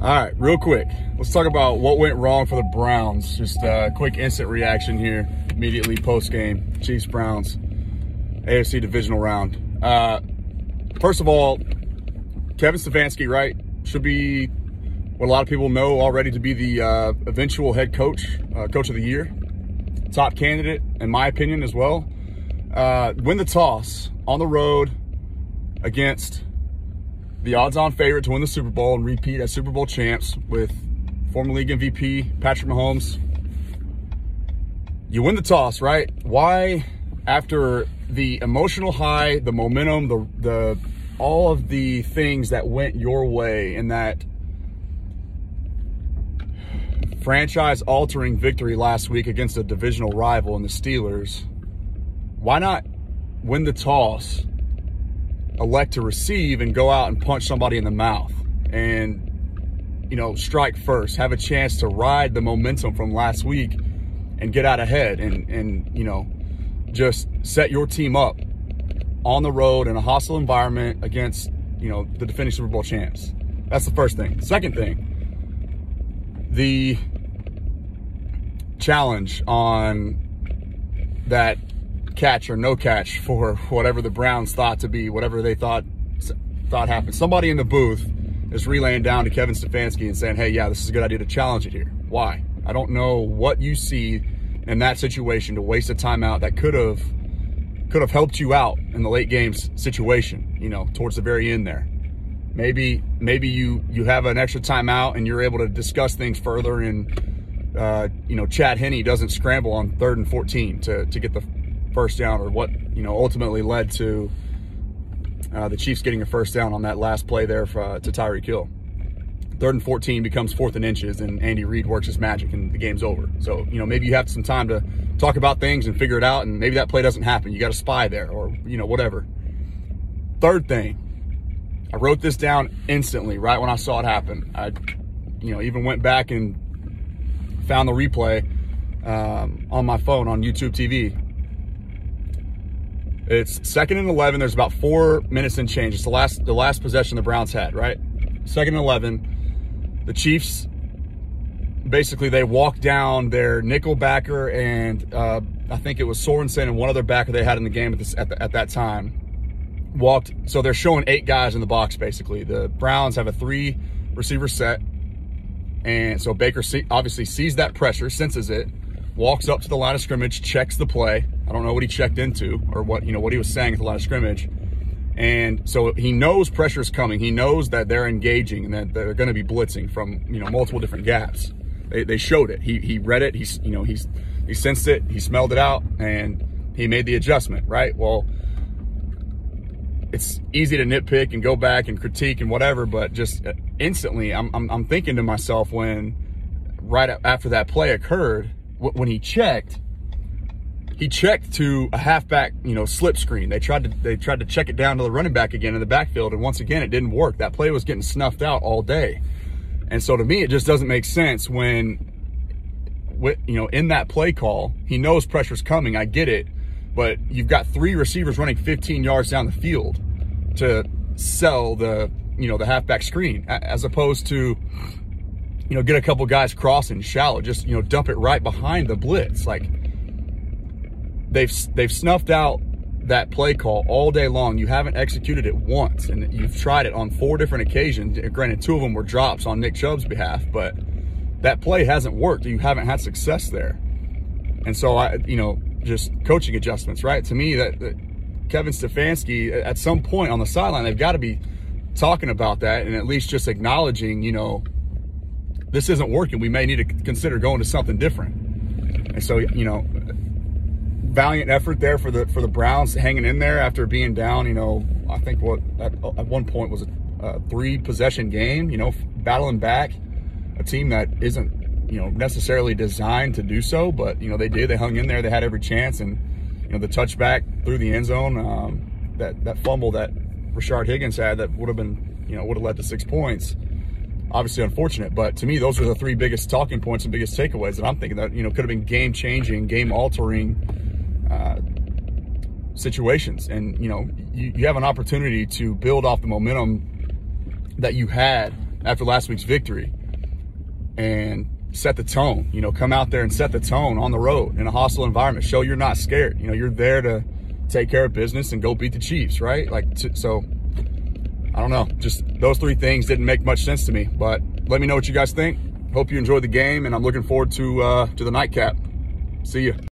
All right, real quick, let's talk about what went wrong for the Browns. Just a quick instant reaction here, immediately post-game. Chiefs-Browns, AFC divisional round. First of all, Kevin Stefanski, right, should be what a lot of people know already to be the eventual head coach, coach of the year. Top candidate, in my opinion, as well. Win the toss on the road against the odds-on favorite to win the Super Bowl and repeat as Super Bowl champs with former league MVP Patrick Mahomes. You win the toss, right? Why, after the emotional high, the momentum, the all of the things that went your way in that franchise-altering victory last week against a divisional rival in the Steelers, why not win the toss, elect to receive, and go out and punch somebody in the mouth and, you know, strike first, have a chance to ride the momentum from last week and get out ahead and you know, just set your team up on the road in a hostile environment against, you know, the defending Super Bowl champs. That's the first thing. Second thing, the challenge on that catch or no catch for whatever the Browns thought to be, whatever they thought happened. Somebody in the booth is relaying down to Kevin Stefanski and saying, hey, yeah, this is a good idea to challenge it here. Why? I don't know what you see in that situation to waste a timeout that could have helped you out in the late games situation, you know, towards the very end there. Maybe you have an extra timeout and you're able to discuss things further, and you know, Chad Henne doesn't scramble on 3rd and 14 to get the first down, or what, you know, ultimately led to the Chiefs getting a first down on that last play there to Tyreek Hill. 3rd and 14 becomes 4th and inches, and Andy Reid works his magic and the game's over. So, you know, maybe you have some time to talk about things and figure it out, and maybe that play doesn't happen. You got a spy there, or, you know, whatever. Third thing, I wrote this down instantly right when I saw it happen. I, you know, even went back and found the replay on my phone on YouTube TV. It's 2nd and 11. There's about 4 minutes and change. It's the last possession the Browns had, right? 2nd and 11. The Chiefs, basically, they walked down their nickel backer, and I think it was Sorensen and one other backer they had in the game at that time. Walked, so they're showing 8 guys in the box, basically. The Browns have a 3-receiver set, and so Baker obviously sees that pressure, senses it, walks up to the line of scrimmage, checks the play. I don't know what he checked into or what he was saying at the line of scrimmage. And so he knows pressure is coming. He knows that they're engaging and that they're going to be blitzing from, you know, multiple different gaps. They showed it. He read it. He sensed it. He smelled it out, and he made the adjustment, right? Well, it's easy to nitpick and go back and critique and whatever, but just instantly, I'm thinking to myself, when right after that play occurred, when he checked to a halfback, you know, slip screen. They tried to check it down to the running back again in the backfield, and once again, it didn't work. That play was getting snuffed out all day. And so to me, it just doesn't make sense when, you know, in that play call, he knows pressure's coming. I get it, but you've got 3 receivers running 15 yards down the field to sell the, you know, the halfback screen, as opposed to, you know, get a couple guys crossing shallow, just, you know, dump it right behind the blitz. Like, they've snuffed out that play call all day long. You haven't executed it once, and you've tried it on 4 different occasions. Granted, 2 of them were drops on Nick Chubb's behalf, but that play hasn't worked. You haven't had success there. And so, you know, just coaching adjustments, right? To me, that Kevin Stefanski, at some point on the sideline, they've got to be talking about that and at least just acknowledging, you know, this isn't working. We may need to consider going to something different. And so, you know, valiant effort there for the Browns, hanging in there after being down, you know, I think at one point was a 3-possession game, you know, battling back a team that isn't, you know, necessarily designed to do so, but, you know, they did. They hung in there. They had every chance, and, you know, the touchback through the end zone, that fumble that Rashard Higgins had that would have been, you know, would have led to 6 points. Obviously unfortunate, but to me, those are the 3 biggest talking points and biggest takeaways that I'm thinking that, you know, could have been game-changing, game-altering situations. And, you know, you have an opportunity to build off the momentum that you had after last week's victory and set the tone. You know, come out there and set the tone on the road in a hostile environment. Show you're not scared. You know, you're there to take care of business and go beat the Chiefs, right? Like, so I don't know. Just those three things didn't make much sense to me. But let me know what you guys think. Hope you enjoyed the game, and I'm looking forward to the nightcap. See ya.